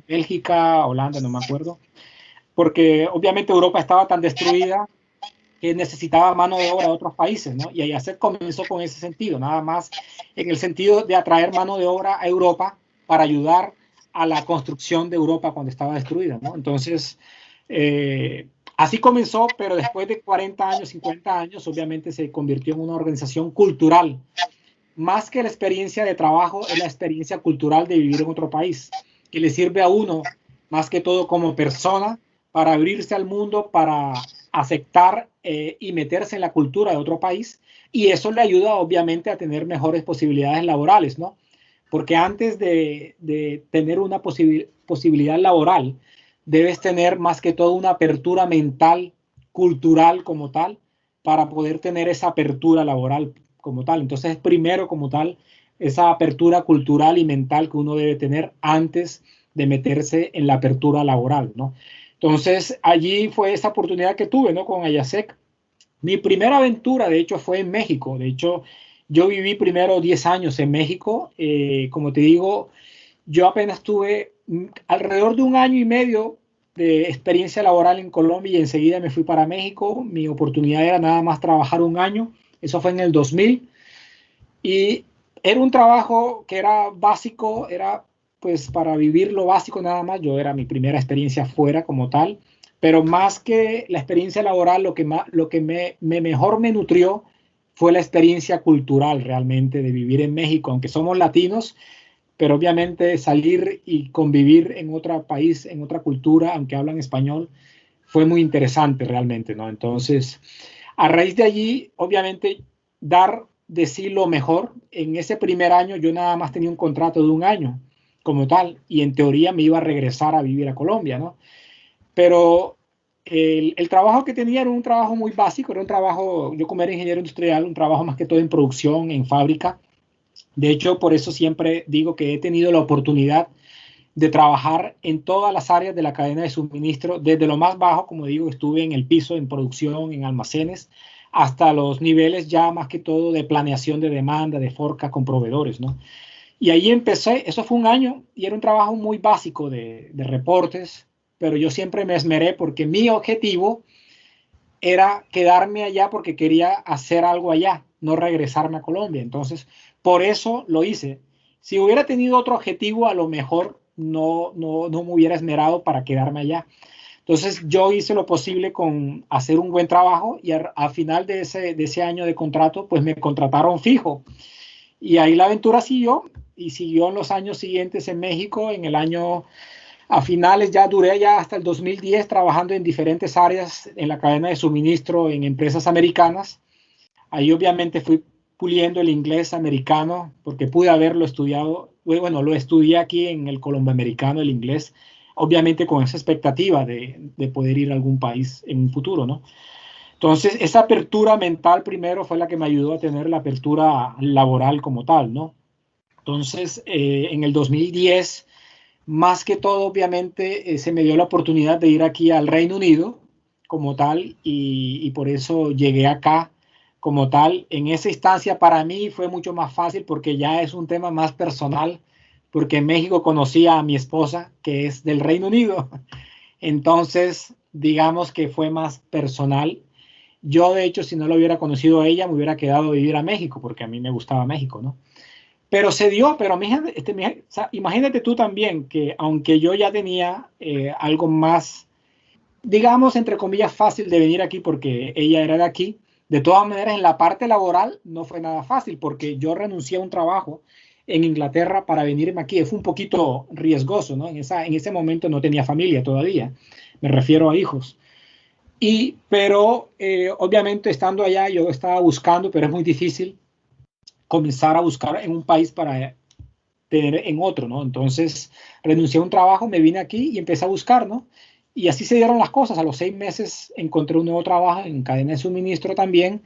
Bélgica, Holanda, no me acuerdo, porque obviamente Europa estaba tan destruida que necesitaba mano de obra de otros países, ¿no? Y AYASET comenzó con ese sentido, nada más en el sentido de atraer mano de obra a Europa para ayudar a la construcción de Europa cuando estaba destruida, ¿no? Entonces, así comenzó, pero después de 40 años, 50 años, obviamente se convirtió en una organización cultural. Más que la experiencia de trabajo, es la experiencia cultural de vivir en otro país, que le sirve a uno, más que todo como persona, para abrirse al mundo, para aceptar y meterse en la cultura de otro país. Y eso le ayuda, obviamente, a tener mejores posibilidades laborales, ¿no? Porque antes de tener una posibilidad laboral, debes tener más que todo una apertura mental, cultural como tal, para poder tener esa apertura laboral como tal. Entonces, primero como tal, esa apertura cultural y mental que uno debe tener antes de meterse en la apertura laboral, ¿no? Entonces, allí fue esa oportunidad que tuve, ¿no? Con Ayasec. Mi primera aventura, de hecho, fue en México. De hecho, yo viví primero 10 años en México. Como te digo, yo apenas tuve alrededor de un año y medio de experiencia laboral en Colombia y enseguida me fui para México. Mi oportunidad era nada más trabajar un año. Eso fue en el 2000. Y era un trabajo que era básico, era pues para vivir lo básico nada más. Yo era mi primera experiencia fuera como tal, pero más que la experiencia laboral, lo que mejor me nutrió fue la experiencia cultural realmente de vivir en México, aunque somos latinos, pero obviamente salir y convivir en otro país, en otra cultura, aunque hablan español, fue muy interesante realmente, ¿no? Entonces, a raíz de allí, obviamente, dar de sí lo mejor. En ese primer año yo nada más tenía un contrato de un año como tal, y en teoría me iba a regresar a vivir a Colombia, ¿no? Pero el trabajo que tenía era un trabajo muy básico, era un trabajo, yo como era ingeniero industrial, un trabajo más que todo en producción, en fábrica. De hecho, por eso siempre digo que he tenido la oportunidad de trabajar en todas las áreas de la cadena de suministro, desde lo más bajo, como digo, estuve en el piso, en producción, en almacenes, hasta los niveles ya más que todo de planeación de demanda, de forca con proveedores, ¿no? Y ahí empecé, eso fue un año y era un trabajo muy básico de reportes, pero yo siempre me esmeré porque mi objetivo era quedarme allá porque quería hacer algo allá, no regresarme a Colombia. Entonces, por eso lo hice. Si hubiera tenido otro objetivo, a lo mejor no me hubiera esmerado para quedarme allá. Entonces, yo hice lo posible con hacer un buen trabajo y al final de ese año de contrato, pues me contrataron fijo. Y ahí la aventura siguió y siguió en los años siguientes en México, en el año a finales ya duré ya hasta el 2010 trabajando en diferentes áreas en la cadena de suministro en empresas americanas. Ahí obviamente fui puliendo el inglés americano porque pude haberlo estudiado, bueno, lo estudié aquí en el colomboamericano, el inglés, obviamente con esa expectativa de poder ir a algún país en un futuro, ¿no? Entonces, esa apertura mental primero fue la que me ayudó a tener la apertura laboral como tal, ¿no? Entonces, en el 2010 más que todo, obviamente, se me dio la oportunidad de ir aquí al Reino Unido como tal y por eso llegué acá como tal. En esa instancia para mí fue mucho más fácil porque ya es un tema más personal, porque en México conocí a mi esposa que es del Reino Unido. Entonces, digamos que fue más personal. Yo, de hecho, si no lo hubiera conocido a ella, me hubiera quedado a vivir a México porque a mí me gustaba México, ¿no? Pero se dio, pero o sea, imagínate tú también que aunque yo ya tenía algo más, digamos, entre comillas, fácil de venir aquí porque ella era de aquí, de todas maneras en la parte laboral no fue nada fácil porque yo renuncié a un trabajo en Inglaterra para venirme aquí. Fue un poquito riesgoso, ¿no? En ese momento no tenía familia todavía, me refiero a hijos. Pero obviamente estando allá yo estaba buscando, pero es muy difícil comenzar a buscar en un país para tener en otro, ¿no? Entonces renuncié a un trabajo, me vine aquí y empecé a buscar, ¿no? Y así se dieron las cosas. A los 6 meses encontré un nuevo trabajo en cadena de suministro también.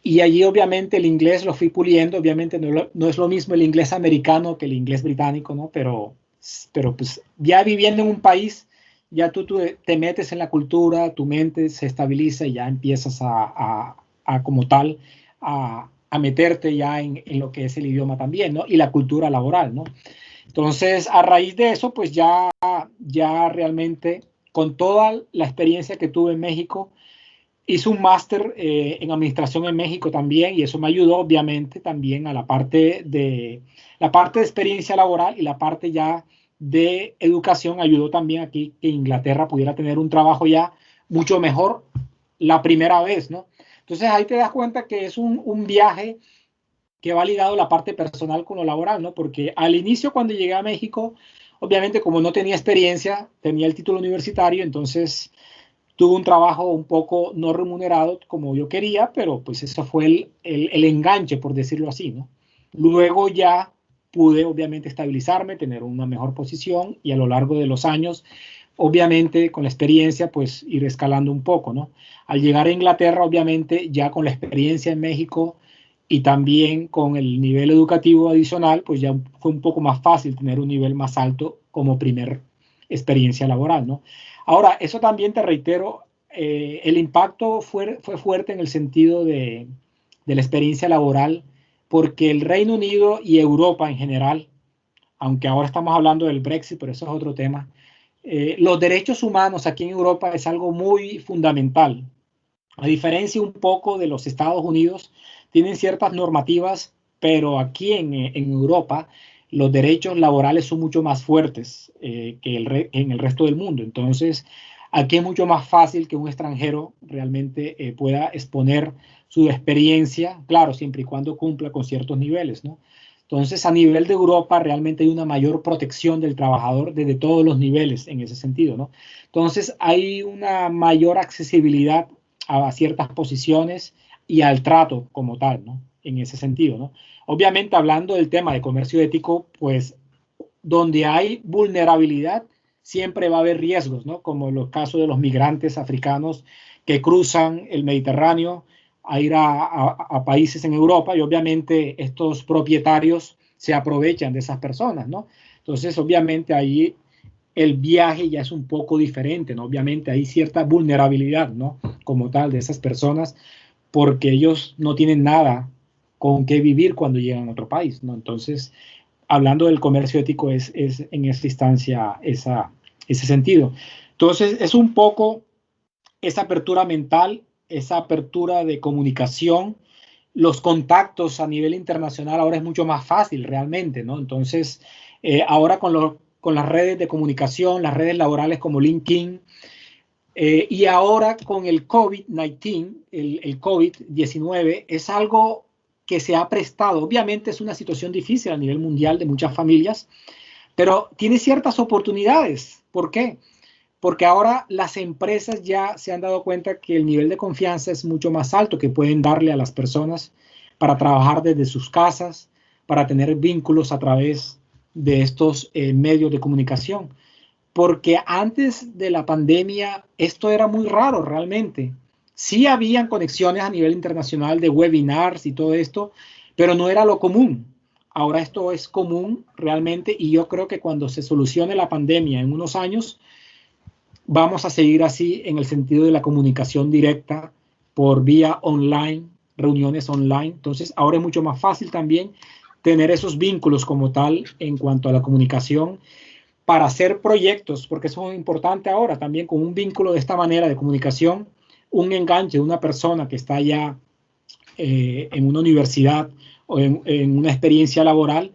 Y allí obviamente el inglés lo fui puliendo. Obviamente no es lo mismo el inglés americano que el inglés británico, ¿no? Pero pues ya viviendo en un país, ya tú te metes en la cultura, tu mente se estabiliza y ya empiezas a como tal a meterte ya en lo que es el idioma también, ¿no? Y la cultura laboral, ¿no? Entonces, a raíz de eso, pues ya realmente, con toda la experiencia que tuve en México, hice un máster en administración en México también, y eso me ayudó obviamente también a la parte de experiencia laboral, y la parte ya de educación ayudó también aquí que Inglaterra pudiera tener un trabajo ya mucho mejor la primera vez, ¿no? Entonces ahí te das cuenta que es un viaje que va ligado la parte personal con lo laboral, ¿no? Porque al inicio, cuando llegué a México, obviamente como no tenía experiencia, tenía el título universitario, entonces tuve un trabajo un poco no remunerado como yo quería, pero pues eso fue el enganche, por decirlo así, ¿no? Luego ya pude obviamente estabilizarme, tener una mejor posición, y a lo largo de los años, obviamente con la experiencia, pues ir escalando un poco, ¿no? Al llegar a Inglaterra, obviamente ya con la experiencia en México y también con el nivel educativo adicional, pues ya fue un poco más fácil tener un nivel más alto como primer experiencia laboral, ¿no? Ahora, eso también te reitero, el impacto fue fuerte en el sentido de la experiencia laboral, porque el Reino Unido y Europa en general, aunque ahora estamos hablando del Brexit, pero eso es otro tema, los derechos humanos aquí en Europa es algo muy fundamental. A diferencia un poco de los Estados Unidos, tienen ciertas normativas, pero aquí en Europa los derechos laborales son mucho más fuertes en el resto del mundo. Entonces, aquí es mucho más fácil que un extranjero realmente pueda exponer su experiencia, claro, siempre y cuando cumpla con ciertos niveles, ¿no? Entonces, a nivel de Europa, realmente hay una mayor protección del trabajador desde todos los niveles en ese sentido, ¿no? Entonces, hay una mayor accesibilidad a ciertas posiciones y al trato como tal, ¿no? En ese sentido, ¿no? Obviamente, hablando del tema de comercio ético, pues donde hay vulnerabilidad siempre va a haber riesgos, ¿no? Como los casos de los migrantes africanos que cruzan el Mediterráneo a ir a países en Europa, y obviamente estos propietarios se aprovechan de esas personas, ¿no? Entonces, obviamente ahí el viaje ya es un poco diferente, ¿no? Obviamente hay cierta vulnerabilidad, ¿no? Como tal, de esas personas, porque ellos no tienen nada con qué vivir cuando llegan a otro país, ¿no? Entonces, hablando del comercio ético es en esta instancia ese sentido. Entonces, es un poco esa apertura mental, esa apertura de comunicación, los contactos a nivel internacional ahora es mucho más fácil realmente, ¿no? Entonces, ahora con las redes de comunicación, las redes laborales como LinkedIn, y ahora con el COVID-19, el COVID-19 es algo que se ha prestado. Obviamente es una situación difícil a nivel mundial de muchas familias, pero tiene ciertas oportunidades. ¿Por qué? Porque ahora las empresas ya se han dado cuenta que el nivel de confianza es mucho más alto que pueden darle a las personas para trabajar desde sus casas, para tener vínculos a través de estos medios de comunicación. Porque antes de la pandemia esto era muy raro realmente. Sí habían conexiones a nivel internacional de webinars y todo esto, pero no era lo común. Ahora esto es común realmente, y yo creo que cuando se solucione la pandemia en unos años, vamos a seguir así en el sentido de la comunicación directa por vía online, reuniones online. Entonces, ahora es mucho más fácil también tener esos vínculos como tal en cuanto a la comunicación para hacer proyectos, porque eso es importante ahora también, con un vínculo de esta manera de comunicación, un enganche de una persona que está ya en una universidad o en una experiencia laboral,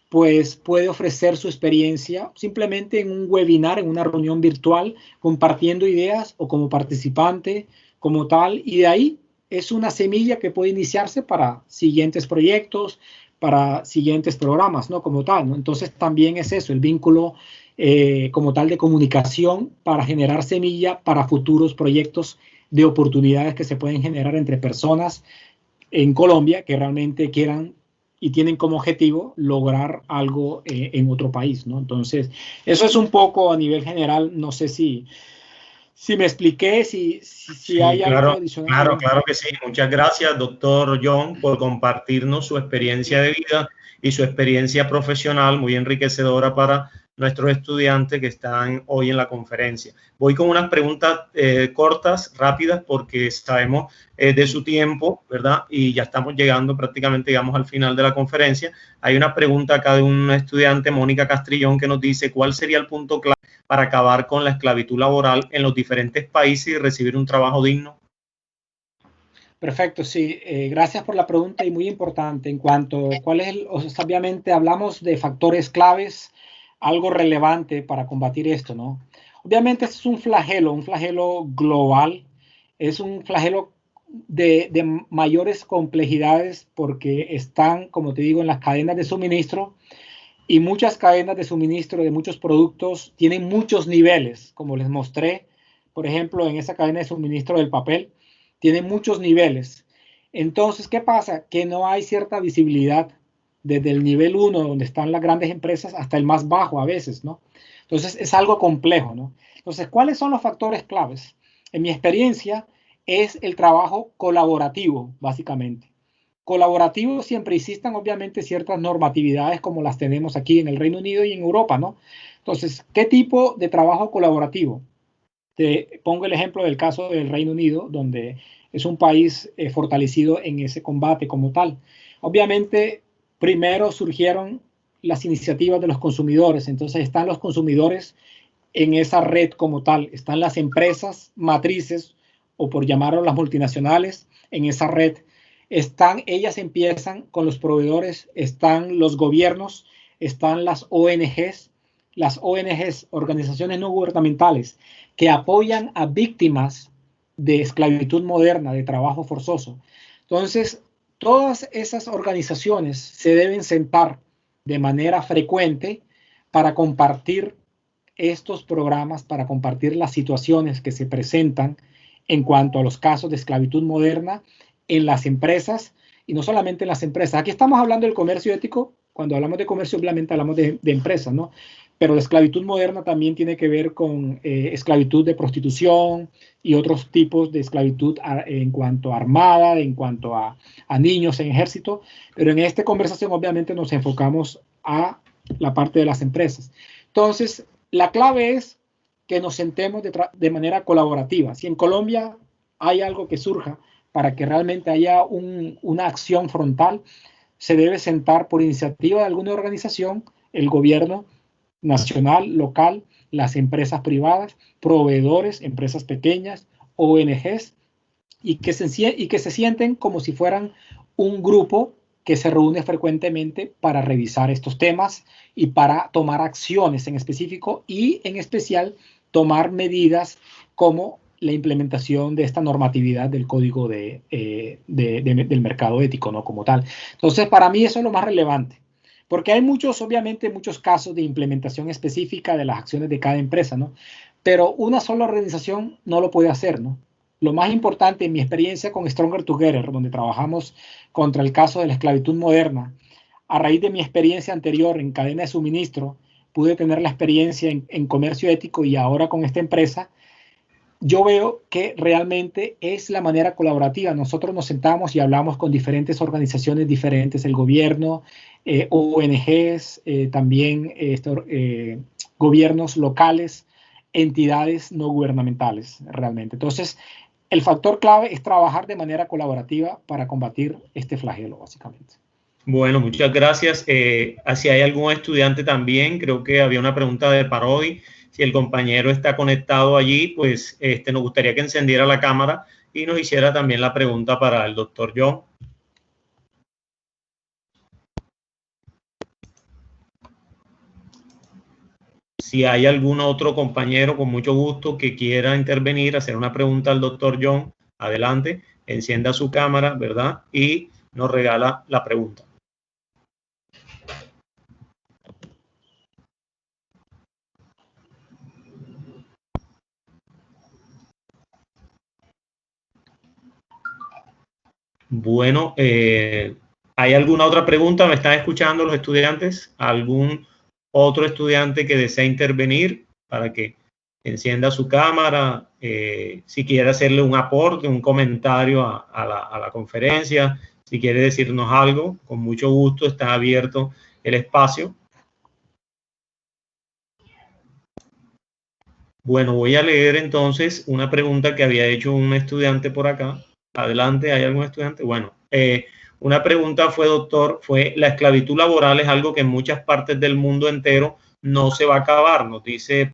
pues puede ofrecer su experiencia simplemente en un webinar, en una reunión virtual, compartiendo ideas o como participante, como tal, y de ahí es una semilla que puede iniciarse para siguientes proyectos, para siguientes programas, ¿no? Como tal, ¿no? Entonces también es eso, el vínculo como tal de comunicación para generar semilla para futuros proyectos de oportunidades que se pueden generar entre personas en Colombia que realmente quieran y tienen como objetivo lograr algo en otro país, ¿no? Entonces, eso es un poco a nivel general. No sé si me expliqué, si Sí, hay algo claro, adicional claro, ahí. claro que sí. Muchas gracias, doctor John, por compartirnos su experiencia de vida y su experiencia profesional muy enriquecedora para nuestros estudiantes que están hoy en la conferencia. Voy con unas preguntas cortas, rápidas, porque sabemos de su tiempo, ¿verdad? Y ya estamos llegando prácticamente, digamos, al final de la conferencia. Hay una pregunta acá de un estudiante, Mónica Castrillón, que nos dice, ¿cuál sería el punto clave para acabar con la esclavitud laboral en los diferentes países y recibir un trabajo digno? Perfecto, sí. Gracias por la pregunta y muy importante en cuanto a cuál es obviamente hablamos de factores claves, algo relevante para combatir esto, ¿no? Obviamente este es un flagelo global, es un flagelo de mayores complejidades porque están, como te digo, en las cadenas de suministro y muchas cadenas de suministro de muchos productos tienen muchos niveles, como les mostré, por ejemplo, en esa cadena de suministro del papel, tiene muchos niveles. Entonces, ¿qué pasa? Que no hay cierta visibilidad desde el nivel 1, donde están las grandes empresas, hasta el más bajo a veces, ¿no? Entonces, es algo complejo, ¿no? Entonces, ¿cuáles son los factores claves? En mi experiencia, es el trabajo colaborativo, básicamente. Colaborativo siempre existan, obviamente, ciertas normatividades como las tenemos aquí en el Reino Unido y en Europa, ¿no? Entonces, ¿qué tipo de trabajo colaborativo? Te pongo el ejemplo del caso del Reino Unido, donde es un país fortalecido en ese combate como tal. Obviamente, primero surgieron las iniciativas de los consumidores, entonces están los consumidores en esa red como tal, están las empresas matrices o por llamarlo las multinacionales en esa red, ellas empiezan con los proveedores, están los gobiernos, están las ONGs, organizaciones no gubernamentales, que apoyan a víctimas de esclavitud moderna, de trabajo forzoso. Entonces, todas esas organizaciones se deben sentar de manera frecuente para compartir estos programas, para compartir las situaciones que se presentan en cuanto a los casos de esclavitud moderna en las empresas, y no solamente en las empresas. Aquí estamos hablando del comercio ético. Cuando hablamos de comercio, obviamente hablamos de empresas, ¿no? Pero la esclavitud moderna también tiene que ver con esclavitud de prostitución y otros tipos de esclavitud en cuanto a armada, en cuanto a niños en ejército. Pero en esta conversación obviamente nos enfocamos a la parte de las empresas. Entonces, la clave es que nos sentemos de manera colaborativa. Si en Colombia hay algo que surja para que realmente haya una acción frontal, se debe sentar por iniciativa de alguna organización, el gobierno nacional, local, las empresas privadas, proveedores, empresas pequeñas, ONGs, y que se sienten como si fueran un grupo que se reúne frecuentemente para revisar estos temas y para tomar acciones en específico y en especial tomar medidas como la implementación de esta normatividad del código del mercado ético, ¿no? Como tal. Entonces, para mí eso es lo más relevante, porque hay obviamente, muchos casos de implementación específica de las acciones de cada empresa, ¿no? Pero una sola organización no lo puede hacer, ¿no? Lo más importante en mi experiencia con Stronger Together, donde trabajamos contra el caso de la esclavitud moderna, a raíz de mi experiencia anterior en cadena de suministro, pude tener la experiencia en comercio ético y ahora con esta empresa, yo veo que realmente es la manera colaborativa. Nosotros nos sentamos y hablamos con diferentes organizaciones diferentes, el gobierno, ONGs, también gobiernos locales, entidades no gubernamentales, realmente. Entonces, el factor clave es trabajar de manera colaborativa para combatir este flagelo, básicamente. Bueno, muchas gracias. Si hay algún estudiante también, creo que había una pregunta de Parodi. Si el compañero está conectado allí, pues nos gustaría que encendiera la cámara y nos hiciera también la pregunta para el doctor John. Si hay algún otro compañero con mucho gusto que quiera intervenir, hacer una pregunta al doctor John, adelante, encienda su cámara, ¿verdad? Y nos regala la pregunta. Bueno, ¿hay alguna otra pregunta? ¿Me están escuchando los estudiantes? ¿Algún otro estudiante que desea intervenir para que encienda su cámara? Si quiere hacerle un aporte, un comentario a la conferencia, si quiere decirnos algo, con mucho gusto está abierto el espacio. Bueno, voy a leer entonces una pregunta que había hecho un estudiante por acá. Adelante, ¿hay algún estudiante? Bueno, una pregunta fue, doctor, ¿la esclavitud laboral es algo que en muchas partes del mundo entero no se va a acabar? Nos dice